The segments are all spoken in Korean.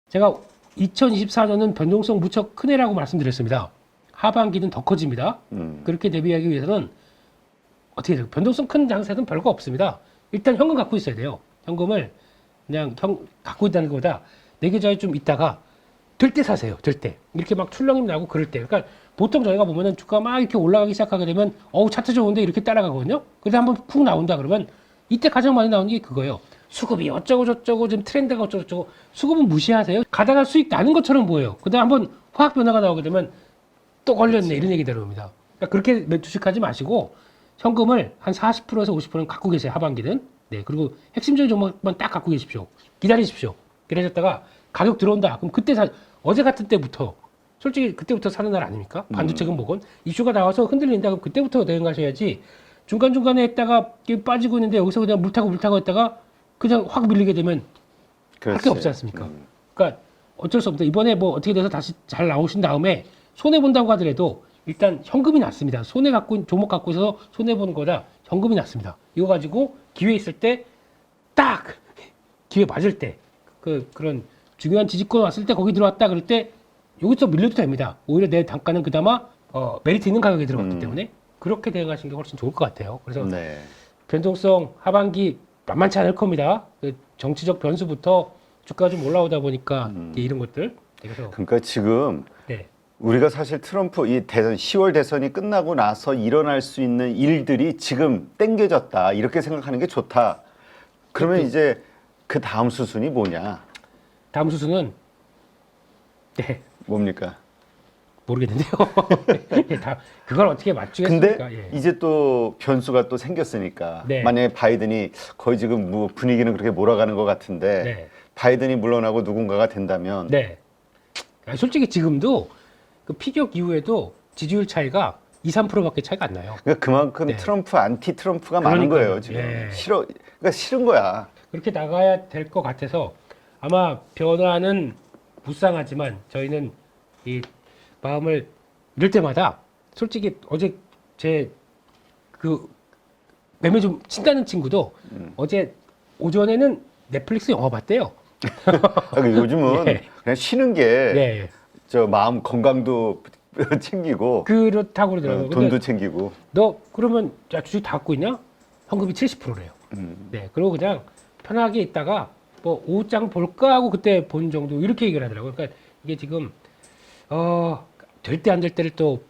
제가 2024년은 변동성 무척 큰 해라고 말씀드렸습니다. 하반기는 더 커집니다. 그렇게 대비하기 위해서는 어떻게 돼요? 변동성 큰 장세는 별거 없습니다. 일단 현금 갖고 있어야 돼요. 현금을 그냥 갖고 있다는 것보다 내 계좌에 좀 있다가 될 때 사세요. 될 때. 이렇게 막 출렁임 나고 그럴 때. 그러니까 보통 저희가 보면은 주가가 막 이렇게 올라가기 시작하게 되면 차트 좋은데 이렇게 따라가거든요. 그래서 한번 푹 나온다 그러면 이때 가장 많이 나오는 게 그거예요. 수급이 어쩌고 저쩌고 지금 트렌드가 어쩌고 저쩌고 수급은 무시하세요. 가다가 수익 나는 것처럼 보여요. 그다음 한번 화학 변화가 나오게 되면 또 걸렸네. 그치. 이런 얘기 들어옵니다. 그러니까 그렇게 주식하지 마시고 현금을 한 40%에서 50%는 갖고 계세요. 하반기는. 네. 그리고 핵심적인 종목만 딱 갖고 계십시오. 기다리십시오. 기다렸다가 가격 들어온다. 그럼 그때 어제 같은 때부터 솔직히 그때부터 사는 날 아닙니까? 반도체 금목은 이슈가 나와서 흔들린다. 그럼 그때부터 대응하셔야지. 중간중간에 했다가 빠지고 있는데 여기서 그냥 물 타고 했다가 그냥 확 밀리게 되면 할 게 없지 않습니까? 그러니까 어쩔 수 없다. 이번에 뭐 어떻게 돼서 다시 잘 나오신 다음에 손해본다고 하더라도 일단 현금이 낫습니다. 종목 갖고 있어서 손해보는 거다. 현금이 낫습니다. 이거 가지고 기회 있을 때 딱 기회 맞을 때 그런 중요한 지지권 왔을 때 거기 들어왔다 그럴 때 여기서 밀려도 됩니다. 오히려 내 단가는 그나마 메리트 있는 가격에 들어갔기 때문에 그렇게 대응하시는 게 훨씬 좋을 것 같아요. 그래서 네. 변동성 하반기 만만치 않을 겁니다. 그 정치적 변수부터 주가가 좀 올라오다 보니까 이런 것들. 그래서 그러니까 지금 네. 우리가 사실 트럼프 이 대선 10월 대선이 끝나고 나서 일어날 수 있는 일들이 지금 땡겨졌다 이렇게 생각하는 게 좋다. 그러면 이제 그 다음 수순이 뭐냐? 다음 수순은 네. 뭡니까? 모르겠는데요. 예, 그걸 어떻게 맞추겠습니까? 근데 예. 이제 또 변수가 또 생겼으니까 네. 만약에 바이든이 거의 지금 뭐 분위기는 그렇게 몰아가는 것 같은데 네. 바이든이 물러나고 누군가가 된다면 네. 아니, 솔직히 지금도 그 피격 이후에도 지지율 차이가 2, 3%밖에 차이가 안 나요. 그러니까 그만큼 네. 트럼프 안티 트럼프가 많은 그러니까요. 거예요 지금. 예. 그러니까 싫은 거야. 그렇게 나가야 될 것 같아서 아마 변화는 무쌍하지만 저희는 이 마음을 이럴 때마다 솔직히 어제 제 그 매매 좀 친다는 친구도 어제 오전에는 넷플릭스 영화 봤대요. 그러니까 요즘은 예. 그냥 쉬는 게 저 네. 마음 건강도 챙기고 그렇다고 그러더라고요. 돈도 챙기고. 너 그러면 야, 주식 다 갖고 있냐? 현금이 70%래요. 네. 그리고 그냥 편하게 있다가 뭐 오후장 볼까 하고 그때 본 정도 이렇게 얘기를 하더라고요. 그러니까 이게 지금 될 때 안 될 때를 또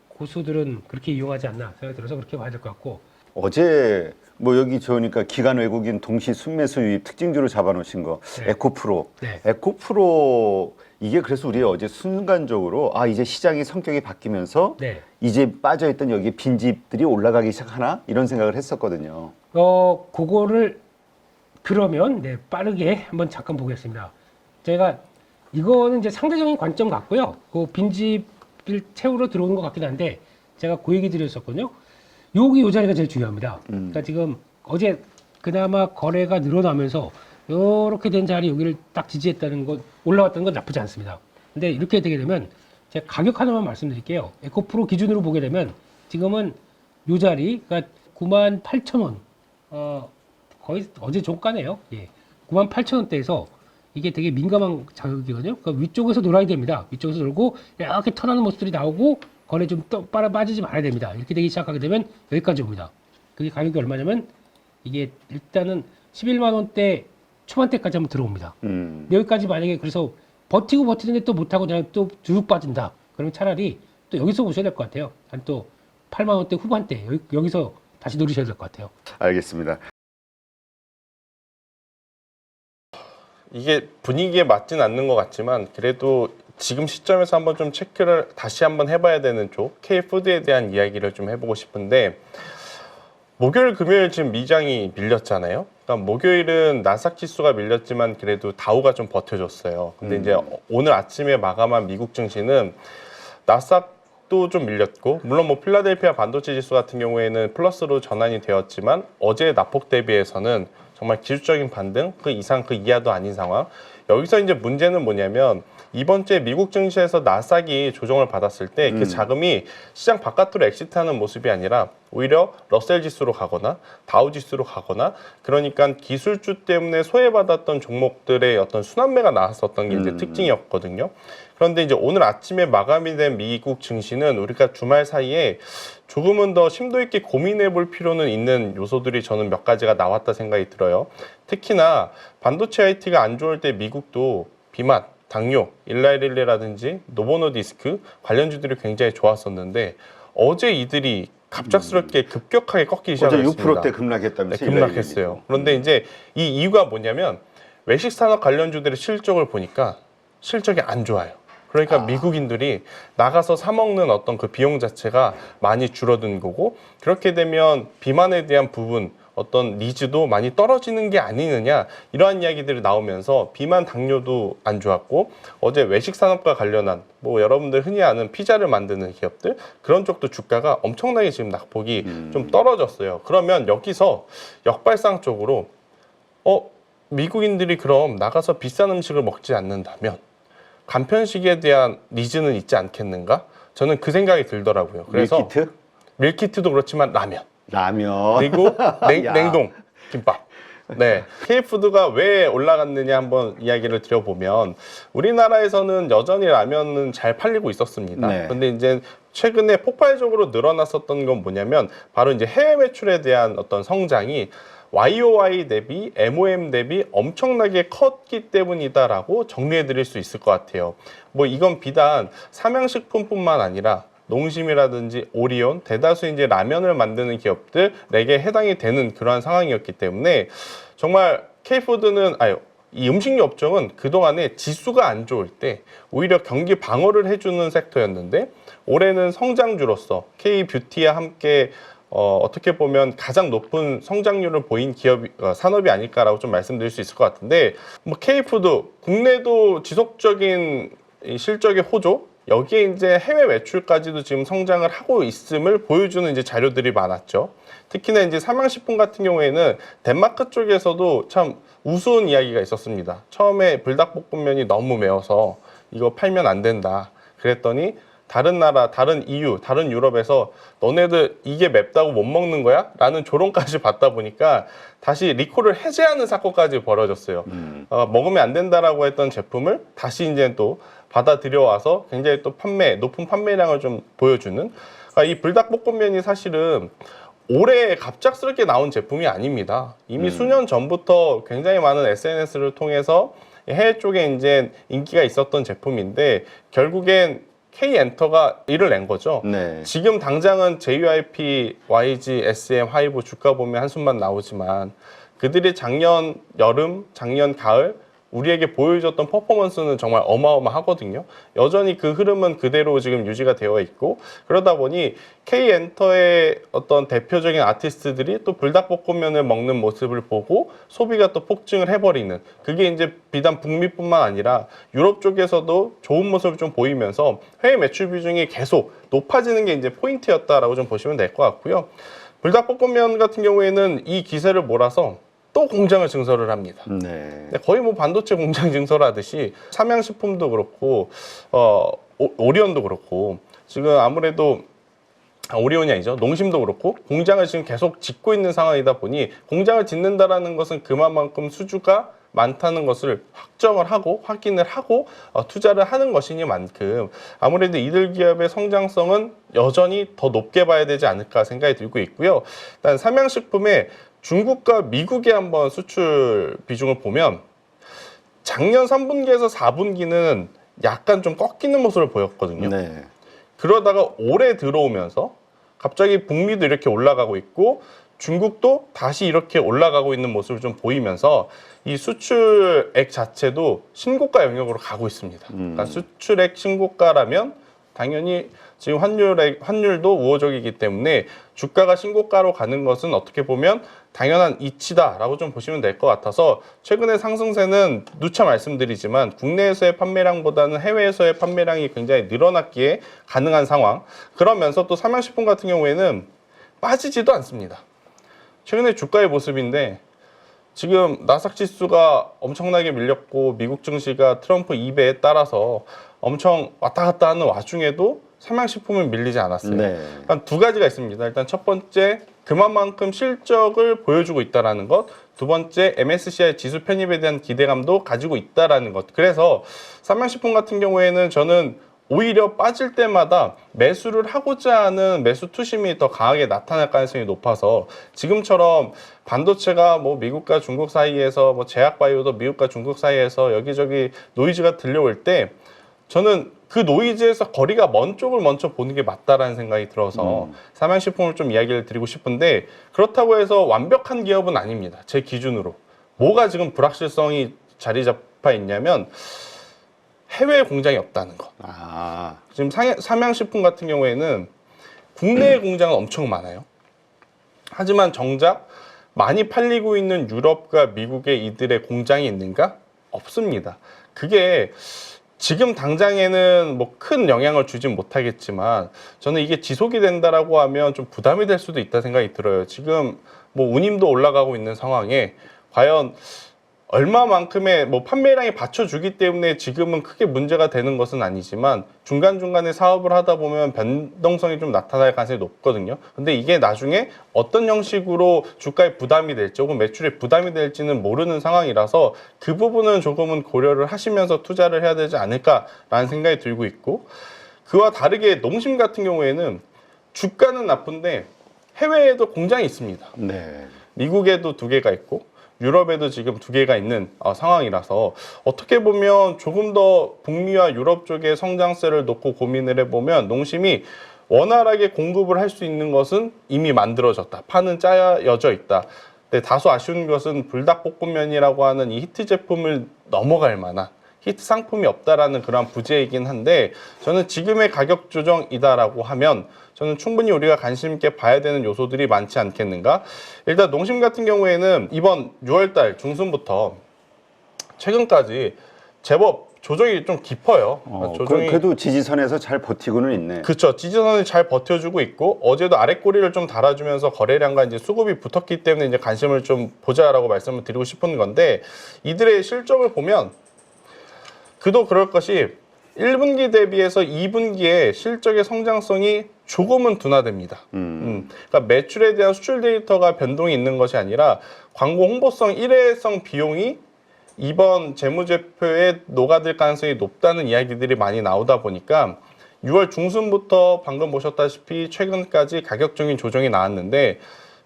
고수들은 그렇게 이용하지 않나 생각이 들어서 그렇게 봐야 될 것 같고. 어제 뭐 여기 저니까 기관 외국인 동시 순매수 유입 특징주로 잡아놓으신 거 네. 에코프로. 네. 에코프로 이게 그래서 우리 어제 순간적으로 이제 시장이 성격이 바뀌면서 네. 이제 빠져있던 여기 빈집들이 올라가기 시작하나 이런 생각을 했었거든요. 그거를 그러면 네, 빠르게 한번 잠깐 보겠습니다. 제가 이거는 이제 상대적인 관점 같고요. 그 빈집을 채우러 들어오는 것 같긴 한데 제가 그 얘기 드렸었거든요. 요 자리가 제일 중요합니다. 그러니까 지금 어제 그나마 거래가 늘어나면서 이렇게 된 자리 여기를 딱 지지했다는 것, 올라왔다는 건 나쁘지 않습니다. 근데 이렇게 되게 되면 제가 가격 하나만 말씀드릴게요. 에코프로 기준으로 보게 되면 지금은 요 자리, 그러니까 98,000원, 거의 어제 종가네요. 예. 98,000원대에서 이게 되게 민감한 자격이거든요. 그러니까 위쪽에서 놀아야 됩니다. 위쪽에서 놀고 이렇게 턴하는 모습들이 나오고 거래 좀 빠지지 말아야 됩니다. 이렇게 되기 시작하게 되면 여기까지 옵니다. 그게 가격이 얼마냐면 이게 일단은 11만 원대 초반대까지 한번 들어옵니다. 여기까지 만약에 그래서 버티는데 또 못하고 그냥 또 쭉 빠진다. 그러면 차라리 또 여기서 보셔야 될 것 같아요. 한 또 8만 원대 후반대 여기서 다시 노리셔야 될 것 같아요. 알겠습니다. 이게 분위기에 맞진 않는 것 같지만 그래도 지금 시점에서 한번 좀 체크를 다시 한번 해봐야 되는 쪽 K푸드에 대한 이야기를 좀 해보고 싶은데 목요일, 금요일 지금 미장이 밀렸잖아요. 그러니까 목요일은 나스닥 지수가 밀렸지만 그래도 다우가 좀 버텨줬어요. 근데 이제 오늘 아침에 마감한 미국 증시는 나스닥도 좀 밀렸고 물론 뭐 필라델피아 반도체 지수 같은 경우에는 플러스로 전환이 되었지만 어제 낙폭 대비해서는 정말 기술적인 반등 그 이상 그 이하도 아닌 상황. 여기서 이제 문제는 뭐냐면 이번 주에 미국 증시에서 나스닥이 조정을 받았을 때 그 자금이 시장 바깥으로 엑시트하는 모습이 아니라 오히려 러셀 지수로 가거나 다우 지수로 가거나 그러니까 기술주 때문에 소외받았던 종목들의 어떤 순환매가 나왔었던 게 이제 특징이었거든요. 그런데 이제 오늘 아침에 마감이 된 미국 증시는 우리가 주말 사이에 조금은 더 심도 있게 고민해 볼 필요는 있는 요소들이 저는 몇 가지가 나왔다 생각이 들어요. 특히나 반도체 IT가 안 좋을 때 미국도 비만, 당뇨, 일라이릴리라든지 노보노디스크 관련주들이 굉장히 좋았었는데 어제 이들이 갑작스럽게 급격하게 꺾이기 어제 시작했습니다. 6%대 급락했다면서요? 네, 급락했어요. 그런데 이제 이 이유가 뭐냐면 외식 산업 관련주들의 실적을 보니까 실적이 안 좋아요. 그러니까 미국인들이 나가서 사 먹는 어떤 그 비용 자체가 많이 줄어든 거고 그렇게 되면 비만에 대한 부분 어떤 니즈도 많이 떨어지는 게 아니느냐 이러한 이야기들이 나오면서 비만 당뇨도 안 좋았고 어제 외식 산업과 관련한 뭐 여러분들 흔히 아는 피자를 만드는 기업들 그런 쪽도 주가가 엄청나게 지금 낙폭이 좀 떨어졌어요. 그러면 여기서 역발상적으로 미국인들이 그럼 나가서 비싼 음식을 먹지 않는다면 간편식에 대한 니즈는 있지 않겠는가? 저는 그 생각이 들더라고요. 그래서 밀키트? 밀키트도 그렇지만 라면 그리고 야. 냉동 김밥. 네, K푸드가 왜 올라갔느냐 한번 이야기를 드려보면 우리나라에서는 여전히 라면은 잘 팔리고 있었습니다. 네. 그런데 이제 최근에 폭발적으로 늘어났었던 건 뭐냐면 바로 이제 해외 매출에 대한 어떤 성장이 YOY 대비 MOM 대비 엄청나게 컸기 때문이다라고 정리해 드릴 수 있을 것 같아요. 뭐 이건 비단 삼양식품뿐만 아니라 농심이라든지 오리온, 대다수 이제 라면을 만드는 기업들에게 해당이 되는 그러한 상황이었기 때문에 정말 K푸드는 이 음식료 업종은 그동안에 지수가 안 좋을 때 오히려 경기 방어를 해주는 섹터였는데 올해는 성장주로서 K뷰티와 함께 어떻게 보면 가장 높은 성장률을 보인 산업이 아닐까라고 좀 말씀드릴 수 있을 것 같은데 뭐 K푸드 국내도 지속적인 이 실적의 호조 여기에 이제 해외 매출까지도 지금 성장을 하고 있음을 보여주는 이제 자료들이 많았죠. 특히나 이제 삼양식품 같은 경우에는 덴마크 쪽에서도 참 우스운 이야기가 있었습니다. 처음에 불닭볶음면이 너무 매워서 이거 팔면 안 된다. 그랬더니 다른 나라, 다른 EU, 다른 유럽에서 너네들 이게 맵다고 못 먹는 거야? 라는 조롱까지 받다 보니까 다시 리콜을 해제하는 사건까지 벌어졌어요. 먹으면 안 된다라고 했던 제품을 다시 이제 또 받아들여와서 굉장히 또 높은 판매량을 좀 보여주는 이 불닭볶음면이 사실은 올해 갑작스럽게 나온 제품이 아닙니다. 이미 수년 전부터 굉장히 많은 SNS를 통해서 해외 쪽에 이제 인기가 있었던 제품인데 결국엔 K엔터가 이를 낸 거죠. 네. 지금 당장은 JYP, YG, SM, 하이브 주가 보면 한숨만 나오지만 그들이 작년 여름, 작년 가을 우리에게 보여줬던 퍼포먼스는 정말 어마어마하거든요. 여전히 그 흐름은 그대로 지금 유지가 되어 있고 그러다 보니 K엔터의 어떤 대표적인 아티스트들이 또 불닭볶음면을 먹는 모습을 보고 소비가 또 폭증을 해버리는 그게 이제 비단 북미뿐만 아니라 유럽 쪽에서도 좋은 모습을 좀 보이면서 해외 매출 비중이 계속 높아지는 게 이제 포인트였다라고 좀 보시면 될 것 같고요. 불닭볶음면 같은 경우에는 이 기세를 몰아서 또 공장을 증설을 합니다. 네. 거의 뭐 반도체 공장 증설하듯이 삼양식품도 그렇고 오리온도 그렇고 지금 아무래도 오리온이 아니죠. 농심도 그렇고 공장을 지금 계속 짓고 있는 상황이다 보니 공장을 짓는다라는 것은 그만큼 수주가 많다는 것을 확인을 하고 투자를 하는 것이니만큼 아무래도 이들 기업의 성장성은 여전히 더 높게 봐야 되지 않을까 생각이 들고 있고요. 일단 삼양식품의 중국과 미국의 한번 수출 비중을 보면 작년 3분기에서 4분기는 약간 좀 꺾이는 모습을 보였거든요. 네. 그러다가 올해 들어오면서 갑자기 북미도 이렇게 올라가고 있고 중국도 다시 이렇게 올라가고 있는 모습을 좀 보이면서 이 수출액 자체도 신고가 영역으로 가고 있습니다. 그러니까 수출액 신고가라면 당연히 지금 환율도 우호적이기 때문에 주가가 신고가로 가는 것은 어떻게 보면 당연한 이치다라고 좀 보시면 될 것 같아서 최근의 상승세는 누차 말씀드리지만 국내에서의 판매량보다는 해외에서의 판매량이 굉장히 늘어났기에 가능한 상황. 그러면서 또 삼양식품 같은 경우에는 빠지지도 않습니다. 최근에 주가의 모습인데 지금 나스닥 지수가 엄청나게 밀렸고 미국 증시가 트럼프 입에 따라서 엄청 왔다 갔다 하는 와중에도 삼양식품은 밀리지 않았어요. 네. 그러니까 두 가지가 있습니다. 일단 첫 번째, 그만큼 실적을 보여주고 있다라는 것. 두 번째, MSCI 지수 편입에 대한 기대감도 가지고 있다라는 것. 그래서 삼양식품 같은 경우에는 저는 오히려 빠질 때마다 매수를 하고자 하는 매수 투심이 더 강하게 나타날 가능성이 높아서 지금처럼 반도체가 뭐 미국과 중국 사이에서 뭐 제약바이오도 미국과 중국 사이에서 여기저기 노이즈가 들려올 때 저는 그 노이즈에서 거리가 먼 쪽을 먼저 보는 게 맞다라는 생각이 들어서 삼양식품을 좀 이야기를 드리고 싶은데 그렇다고 해서 완벽한 기업은 아닙니다. 제 기준으로. 뭐가 지금 불확실성이 자리 잡아 있냐면 해외 공장이 없다는 것. 아, 지금 삼양식품 같은 경우에는 국내 공장은 엄청 많아요. 하지만 정작 많이 팔리고 있는 유럽과 미국에 이들의 공장이 있는가? 없습니다. 그게 지금 당장에는 뭐 큰 영향을 주진 못하겠지만 저는 이게 지속이 된다라고 하면 좀 부담이 될 수도 있다 생각이 들어요. 지금 뭐 운임도 올라가고 있는 상황에 과연 얼마만큼의 뭐 판매량이 받쳐주기 때문에 지금은 크게 문제가 되는 것은 아니지만 중간중간에 사업을 하다 보면 변동성이 좀 나타날 가능성이 높거든요. 근데 이게 나중에 어떤 형식으로 주가에 부담이 될지 혹은 매출에 부담이 될지는 모르는 상황이라서 그 부분은 조금은 고려를 하시면서 투자를 해야 되지 않을까라는 생각이 들고 있고 그와 다르게 농심 같은 경우에는 주가는 나쁜데 해외에도 공장이 있습니다. 네. 미국에도 2개가 있고 유럽에도 지금 2개가 있는 상황이라서 어떻게 보면 조금 더 북미와 유럽 쪽의 성장세를 놓고 고민을 해보면 농심이 원활하게 공급을 할 수 있는 것은 이미 만들어졌다. 판은 짜여져 있다. 근데 다소 아쉬운 것은 불닭볶음면이라고 하는 이 히트 제품을 넘어갈 만한 히트 상품이 없다라는 그런 부재이긴 한데 저는 지금의 가격 조정이다라고 하면 저는 충분히 우리가 관심 있게 봐야 되는 요소들이 많지 않겠는가. 일단 농심 같은 경우에는 이번 6월달 중순부터 최근까지 제법 조정이 좀 깊어요. 조정이 그래도 지지선에서 잘 버티고는 있네. 그렇죠. 지지선을 잘 버텨주고 있고 어제도 아랫꼬리를 좀 달아주면서 거래량과 이제 수급이 붙었기 때문에 이제 관심을 좀 보자라고 말씀을 드리고 싶은 건데 이들의 실적을 보면 그도 그럴 것이 1분기 대비해서 2분기에 실적의 성장성이 조금은 둔화됩니다. 그러니까 매출에 대한 수출 데이터가 변동이 있는 것이 아니라 광고 홍보성 일회성 비용이 이번 재무제표에 녹아들 가능성이 높다는 이야기들이 많이 나오다 보니까 6월 중순부터 방금 보셨다시피 최근까지 가격적인 조정이 나왔는데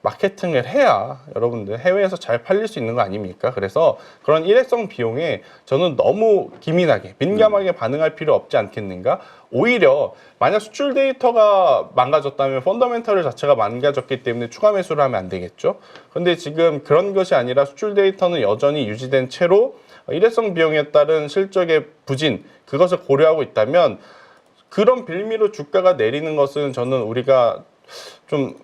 마케팅을 해야 여러분들 해외에서 잘 팔릴 수 있는 거 아닙니까? 그래서 그런 일회성 비용에 저는 너무 기민하게 민감하게 반응할 필요 없지 않겠는가? 오히려 만약 수출 데이터가 망가졌다면 펀더멘털 자체가 망가졌기 때문에 추가 매수를 하면 안 되겠죠. 근데 지금 그런 것이 아니라 수출 데이터는 여전히 유지된 채로 일회성 비용에 따른 실적의 부진 그것을 고려하고 있다면 그런 빌미로 주가가 내리는 것은 저는 우리가 좀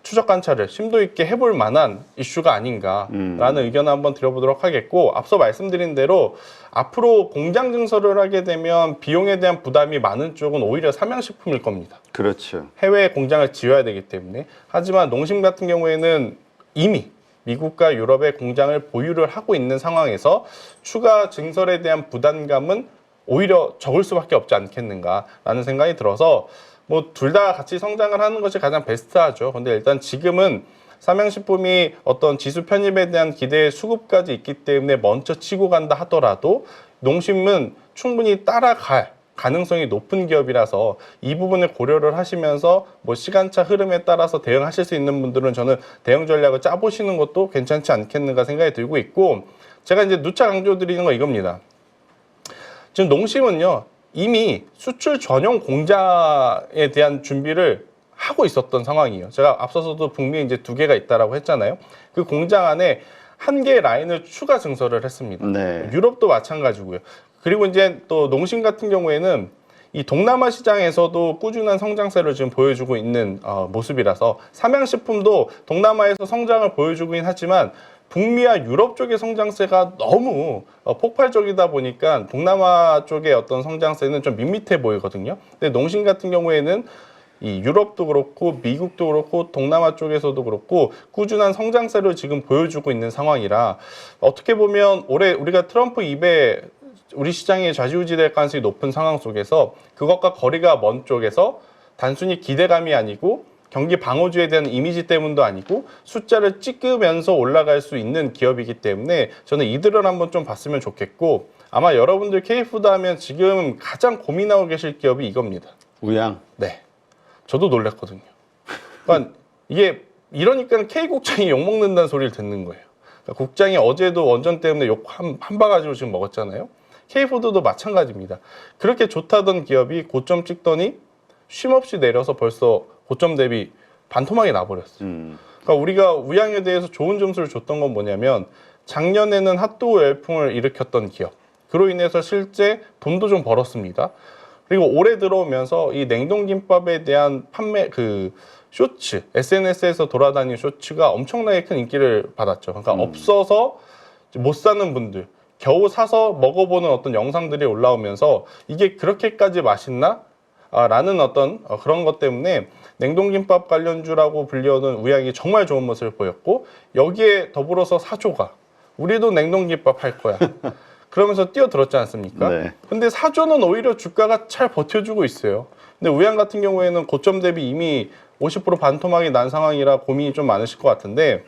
추적 관찰을 심도 있게 해볼 만한 이슈가 아닌가라는 의견을 한번 드려보도록 하겠고 앞서 말씀드린 대로 앞으로 공장 증설을 하게 되면 비용에 대한 부담이 많은 쪽은 오히려 삼양식품일 겁니다. 그렇죠. 해외에 공장을 지어야 되기 때문에. 하지만 농심 같은 경우에는 이미 미국과 유럽의 공장을 보유를 하고 있는 상황에서 추가 증설에 대한 부담감은 오히려 적을 수밖에 없지 않겠는가라는 생각이 들어서 뭐 둘 다 같이 성장을 하는 것이 가장 베스트하죠. 근데 일단 지금은 삼양식품이 어떤 지수 편입에 대한 기대의 수급까지 있기 때문에 먼저 치고 간다 하더라도 농심은 충분히 따라갈 가능성이 높은 기업이라서 이 부분을 고려를 하시면서 뭐 시간차 흐름에 따라서 대응하실 수 있는 분들은 저는 대응 전략을 짜보시는 것도 괜찮지 않겠는가 생각이 들고 있고 제가 이제 누차 강조드리는 거 이겁니다. 지금 농심은요. 이미 수출 전용 공장에 대한 준비를 하고 있었던 상황이에요. 제가 앞서서도 북미에 이제 2개가 있다라고 했잖아요. 그 공장 안에 1개의 라인을 추가 증설을 했습니다. 네. 유럽도 마찬가지고요. 그리고 이제 또 농심 같은 경우에는 이 동남아 시장에서도 꾸준한 성장세를 지금 보여주고 있는 모습이라서 삼양식품도 동남아에서 성장을 보여주긴 하지만 북미와 유럽 쪽의 성장세가 너무 폭발적이다 보니까 동남아 쪽의 어떤 성장세는 좀 밋밋해 보이거든요. 근데 농심 같은 경우에는 이 유럽도 그렇고 미국도 그렇고 동남아 쪽에서도 그렇고 꾸준한 성장세를 지금 보여주고 있는 상황이라 어떻게 보면 올해 우리가 트럼프 입에 우리 시장이 좌지우지될 가능성이 높은 상황 속에서 그것과 거리가 먼 쪽에서 단순히 기대감이 아니고 경기 방어주에 대한 이미지 때문도 아니고 숫자를 찍으면서 올라갈 수 있는 기업이기 때문에 저는 이들을 한번 좀 봤으면 좋겠고 아마 여러분들 K푸드 하면 지금 가장 고민하고 계실 기업이 이겁니다. 우양. 네. 저도 놀랐거든요. 그러니까 이게 이러니까 K국장이 욕먹는다는 소리를 듣는 거예요. 그러니까 국장이 어제도 원전 때문에 욕 한 바가지로 지금 먹었잖아요. K푸드도 마찬가지입니다. 그렇게 좋다던 기업이 고점 찍더니 쉼없이 내려서 벌써 고점 대비 반토막이 나버렸어요. 그러니까 우리가 우양에 대해서 좋은 점수를 줬던 건 뭐냐면 작년에는 핫도그 열풍을 일으켰던 기업. 그로 인해서 실제 돈도 좀 벌었습니다. 그리고 올해 들어오면서 이 냉동김밥에 대한 판매 쇼츠, SNS에서 돌아다니는 쇼츠가 엄청나게 큰 인기를 받았죠. 그러니까 없어서 못 사는 분들, 겨우 사서 먹어보는 어떤 영상들이 올라오면서 이게 그렇게까지 맛있나? 라는 어떤 그런 것 때문에 냉동김밥 관련주라고 불리우는 우양이 정말 좋은 모습을 보였고 여기에 더불어서 사조가 우리도 냉동김밥 할 거야. 그러면서 뛰어들었지 않습니까? 네. 근데 사조는 오히려 주가가 잘 버텨주고 있어요. 근데 우양 같은 경우에는 고점 대비 이미 50% 반토막이 난 상황이라 고민이 좀 많으실 것 같은데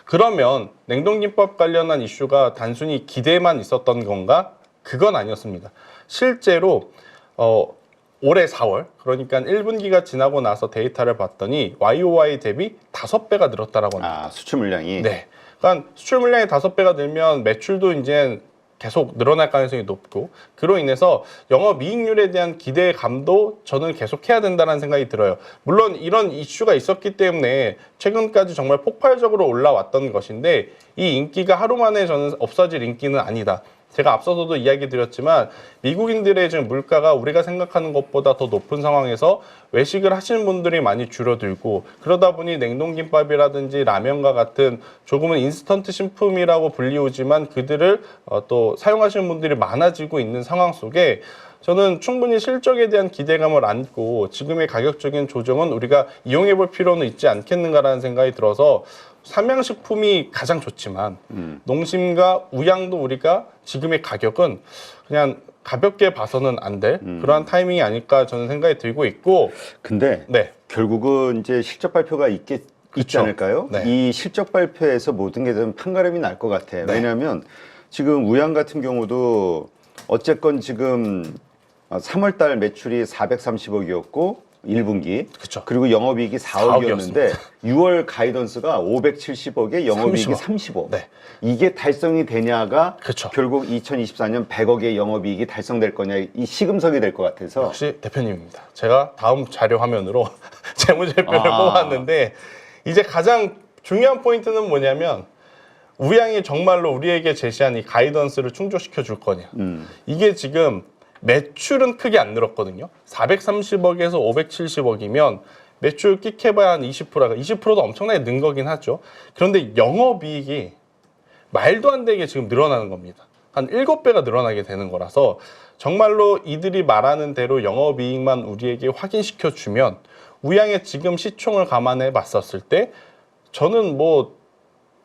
그러면 냉동김밥 관련한 이슈가 단순히 기대만 있었던 건가? 그건 아니었습니다. 실제로 올해 4월 그러니까 1분기가 지나고 나서 데이터를 봤더니 YOY 대비 5배가 늘었다라고 합니다. 수출 물량이. 네. 그러니까 수출 물량이 5배가 늘면 매출도 이제 계속 늘어날 가능성이 높고 그로 인해서 영업이익률에 대한 기대감도 저는 계속해야 된다는 생각이 들어요. 물론 이런 이슈가 있었기 때문에 최근까지 정말 폭발적으로 올라왔던 것인데 이 인기가 하루 만에 저는 없어질 인기는 아니다. 제가 앞서서도 이야기 드렸지만 미국인들의 지금 물가가 우리가 생각하는 것보다 더 높은 상황에서 외식을 하시는 분들이 많이 줄어들고 그러다 보니 냉동김밥이라든지 라면과 같은 조금은 인스턴트 식품이라고 불리우지만 그들을 또 사용하시는 분들이 많아지고 있는 상황 속에 저는 충분히 실적에 대한 기대감을 안고 지금의 가격적인 조정은 우리가 이용해 볼 필요는 있지 않겠는가라는 생각이 들어서 삼양식품이 가장 좋지만 농심과 우양도 우리가 지금의 가격은 그냥 가볍게 봐서는 안 될 그러한 타이밍이 아닐까 저는 생각이 들고 있고 근데 네. 결국은 이제 실적 발표가 있지 그쵸. 않을까요? 네. 이 실적 발표에서 모든 게 좀 판가름이 날 것 같아요. 네. 왜냐하면 지금 우양 같은 경우도 어쨌건 지금 3월 달 매출이 430억이었고 1분기. 그쵸. 그리고 영업이익이 4억이었는데 6월 가이던스가 570억에 영업이익이 30억. 네. 이게 달성이 되냐가 그쵸. 결국 2024년 100억의 영업이익이 달성될 거냐 이 시금석이 될 것 같아서 역시 대표님입니다. 제가 다음 자료 화면으로 재무제표를 아. 뽑았는데 이제 가장 중요한 포인트는 뭐냐면 우양이 정말로 우리에게 제시한 이 가이던스를 충족시켜 줄 거냐. 이게 지금 매출은 크게 안 늘었거든요. 430억에서 570억이면 매출 끽해봐야 한 20%가 20%도 엄청나게 는 거긴 하죠. 그런데 영업이익이 말도 안 되게 지금 늘어나는 겁니다. 한 7배가 늘어나게 되는 거라서 정말로 이들이 말하는 대로 영업이익만 우리에게 확인시켜 주면 우양의 지금 시총을 감안해 봤었을 때 저는 뭐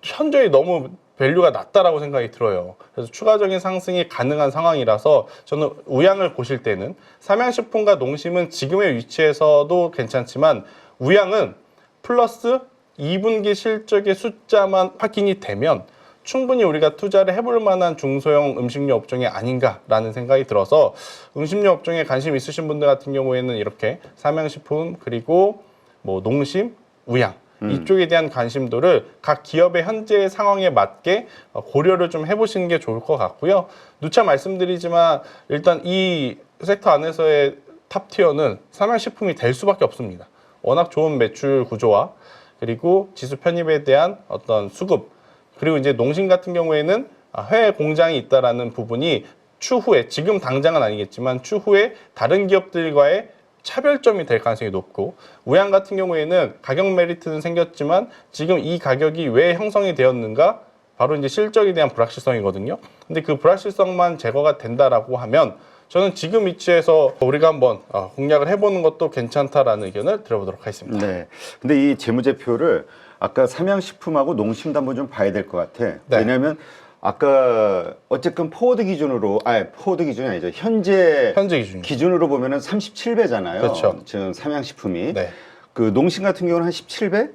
현저히 너무 밸류가 낮다라고 생각이 들어요. 그래서 추가적인 상승이 가능한 상황이라서 저는 우양을 보실 때는 삼양식품과 농심은 지금의 위치에서도 괜찮지만 우양은 플러스 2분기 실적의 숫자만 확인이 되면 충분히 우리가 투자를 해볼 만한 중소형 음식료 업종이 아닌가라는 생각이 들어서 음식료 업종에 관심 있으신 분들 같은 경우에는 이렇게 삼양식품 그리고 뭐 농심, 우양 이쪽에 대한 관심도를 각 기업의 현재 상황에 맞게 고려를 좀 해보시는 게 좋을 것 같고요. 누차 말씀드리지만 일단 이 섹터 안에서의 탑티어는 삼양식품이 될 수밖에 없습니다. 워낙 좋은 매출 구조와 그리고 지수 편입에 대한 어떤 수급 그리고 이제 농심 같은 경우에는 해외 공장이 있다라는 부분이 추후에 지금 당장은 아니겠지만 추후에 다른 기업들과의 차별점이 될 가능성이 높고 우양 같은 경우에는 가격 메리트는 생겼지만 지금 이 가격이 왜 형성이 되었는가 바로 이제 실적에 대한 불확실성이거든요. 근데 그 불확실성만 제거가 된다라고 하면 저는 지금 위치에서 우리가 한번 공략을 해보는 것도 괜찮다라는 의견을 드려보도록 하겠습니다. 네. 근데 이 재무제표를 아까 삼양식품하고 농심도 한번 좀 봐야 될 것 같아. 네. 왜냐하면 아까 어쨌든 포워드 기준으로, 포워드 기준이 아니죠. 현재 기준. 기준으로 보면은 37배잖아요. 그렇죠. 지금 삼양식품이. 네. 그 농심 같은 경우는 한 17배?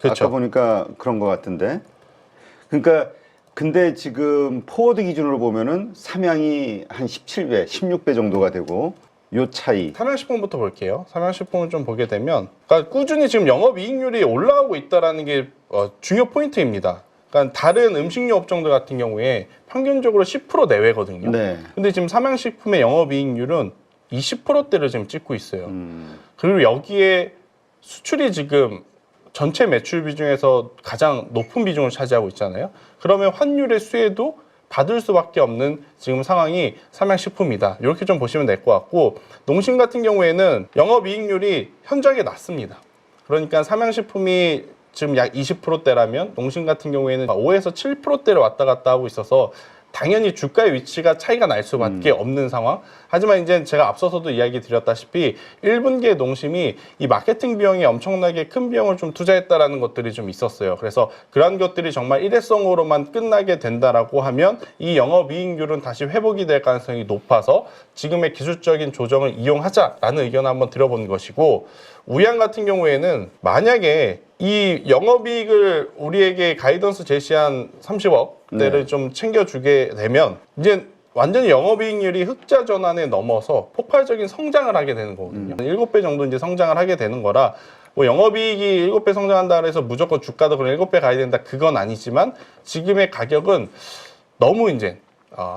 그렇죠. 아까 보니까 그런 것 같은데. 그러니까 근데 지금 포워드 기준으로 보면은 삼양이 한 17배, 16배 정도가 되고 요 차이. 삼양식품부터 볼게요. 삼양식품을 좀 보게 되면 그러니까 꾸준히 지금 영업이익률이 올라오고 있다는 게 중요 포인트입니다. 그러니까 다른 음식료 업종들 같은 경우에 평균적으로 10% 내외거든요. 네. 근데 지금 삼양식품의 영업이익률은 20%대를 지금 찍고 있어요. 그리고 여기에 수출이 지금 전체 매출 비중에서 가장 높은 비중을 차지하고 있잖아요. 그러면 환율의 수혜도 받을 수밖에 없는 지금 상황이 삼양식품이다. 이렇게 좀 보시면 될 것 같고, 농심 같은 경우에는 영업이익률이 현저하게 낮습니다. 그러니까 삼양식품이 지금 약 20%대라면 농심 같은 경우에는 5에서 7%대를 왔다 갔다 하고 있어서 당연히 주가의 위치가 차이가 날 수밖에 없는 상황. 하지만 이제 제가 앞서서도 이야기 드렸다시피 1분기에 농심이 이 마케팅 비용이 엄청나게 큰 비용을 좀 투자했다라는 것들이 좀 있었어요. 그래서 그런 것들이 정말 일회성으로만 끝나게 된다라고 하면 이 영업이익률은 다시 회복이 될 가능성이 높아서 지금의 기술적인 조정을 이용하자라는 의견을 한번 드려본 것이고, 우양 같은 경우에는 만약에 이 영업이익을 우리에게 가이던스 제시한 30억대를 좀 챙겨주게 되면 이제 완전히 영업이익률이 흑자 전환에 넘어서 폭발적인 성장을 하게 되는 거거든요. 7배 정도 이제 성장을 하게 되는 거라, 뭐 영업이익이 7배 성장한다 그래서 무조건 주가도 그럼 7배 가야 된다, 그건 아니지만 지금의 가격은 너무 이제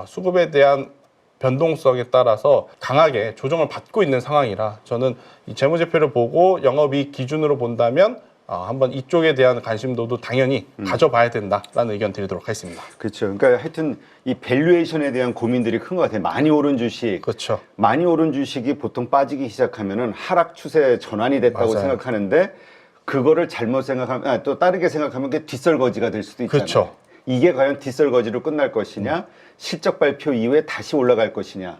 수급에 대한 변동성에 따라서 강하게 조정을 받고 있는 상황이라 저는 이 재무제표를 보고 영업이익 기준으로 본다면 한번 이쪽에 대한 관심도도 당연히 가져봐야 된다라는 의견 드리도록 하겠습니다. 그렇죠. 그러니까 하여튼 이 밸류에이션에 대한 고민들이 큰 것 같아요. 많이 오른 주식, 그렇죠. 많이 오른 주식이 보통 빠지기 시작하면은 하락 추세 전환이 됐다고 맞아요. 생각하는데 그거를 잘못 생각하면 또 다르게 생각하면 그게 뒷설거지가 될 수도 있잖아요. 그렇죠. 이게 과연 뒷설거지로 끝날 것이냐, 실적 발표 이후에 다시 올라갈 것이냐.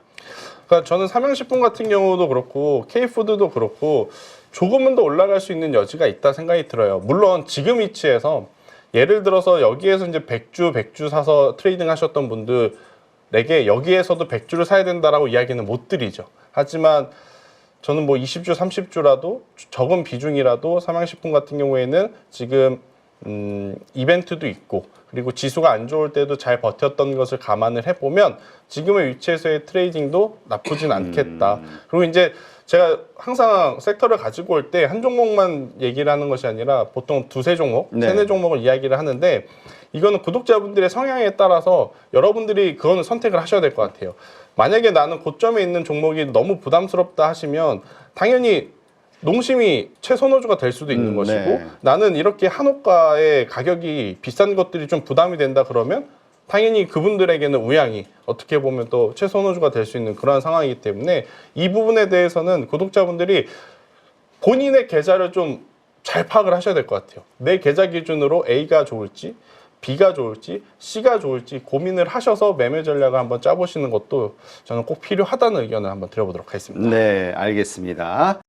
그러니까 저는 삼양식품 같은 경우도 그렇고 K푸드도 그렇고 조금은 더 올라갈 수 있는 여지가 있다 생각이 들어요. 물론 지금 위치에서 예를 들어서 여기에서 이제 100주 사서 트레이딩 하셨던 분들에게 여기에서도 100주를 사야 된다라고 이야기는 못 드리죠. 하지만 저는 뭐 20주, 30주라도 적은 비중이라도 삼양식품 같은 경우에는 지금 이벤트도 있고 그리고 지수가 안 좋을 때도 잘 버텼던 것을 감안을 해보면 지금의 위치에서의 트레이딩도 나쁘진 않겠다. 그리고 이제 제가 항상 섹터를 가지고 올 때 한 종목만 얘기를 하는 것이 아니라 보통 두세 종목, 네. 세네 종목을 이야기를 하는데 이거는 구독자분들의 성향에 따라서 여러분들이 그거는 선택을 하셔야 될 것 같아요. 만약에 나는 고점에 있는 종목이 너무 부담스럽다 하시면 당연히 농심이 최선호주가 될 수도 있는 것이고 네. 나는 이렇게 한옥가의 가격이 비싼 것들이 좀 부담이 된다 그러면 당연히 그분들에게는 우양이 어떻게 보면 또 최선호주가 될 수 있는 그런 상황이기 때문에 이 부분에 대해서는 구독자분들이 본인의 계좌를 좀 잘 파악을 하셔야 될 것 같아요. 내 계좌 기준으로 A가 좋을지 B가 좋을지 C가 좋을지 고민을 하셔서 매매 전략을 한번 짜보시는 것도 저는 꼭 필요하다는 의견을 한번 드려보도록 하겠습니다. 네, 알겠습니다.